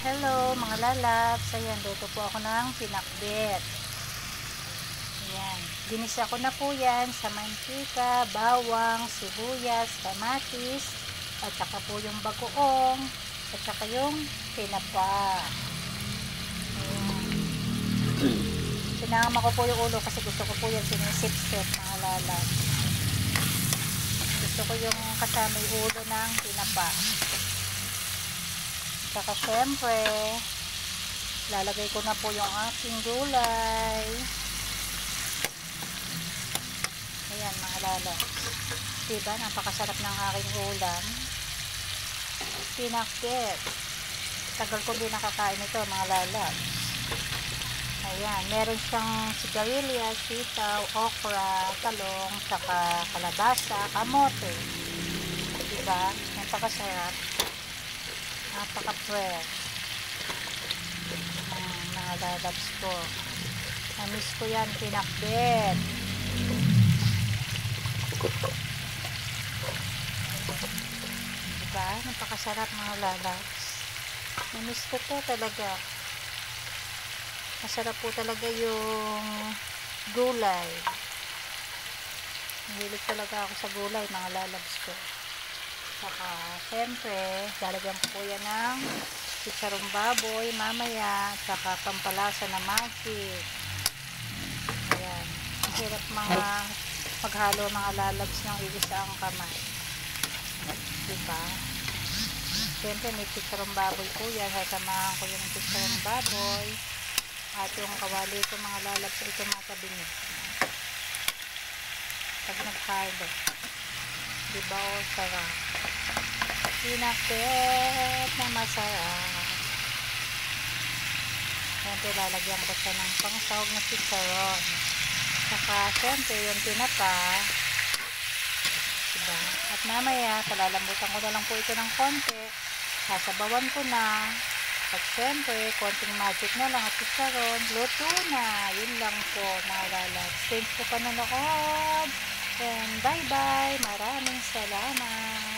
Hello mga lalabs, ayan, dito po ako ng pinakbet. Ayan, ginisa ko na po yan sa mantika, bawang, sibuyas, kamatis, at saka po yung bagoong, at saka yung tinapa. Ayan. Sinama ko po yung ulo kasi gusto ko po yan sinisip-sip mga lalabs. Gusto ko yung kasama yung ulo ng tinapa. Saka syempre, lalagay ko na po yung aking gulay. Ayan mga lalabs. Diba, napakasarap ng aking ulam. Pinakbet. Tagal ko din nakakain ito mga lalabs. Ayan, meron siyang sigarilyas, sitaw, okra, talong, saka kalabasa, kamote. Diba, napakasarap. Napaka-fresh mga lalabs ko. Na-miss ko yan, pinakbet. Diba? Napakasarap mga lalabs. Na-miss ko po talaga. Masarap po talaga yung gulay. Mahilig talaga ako sa gulay mga lalabs ko. Saka, syempre, lalagyan ko po yan ng chicharong baboy mamaya, saka pampalasa na magic. Ayan. Ang hirap maghalo mga lalabs ng iisa ang kamay. Diba? Syempre, may chicharong baboy po yan. Sasamahan ko yung chicharong baboy. At yung kawali ko mga lalabs ay tumatabi niyo. Pag naghalo. Diba o sarap? Pinakbet na masarap. Siyempre lalagyan ko siya ng pangsahog na chicharon. Saka siyempre yung tinapa. Diba? At mamaya palalambutan ko na lang po ito ng konti. Sasabawan ko na. At siyempre konting magic na lang at chicharon. Luto na. Yun lang po mga lalabs. Thanks po panonood. And bye bye. Maraming salamat.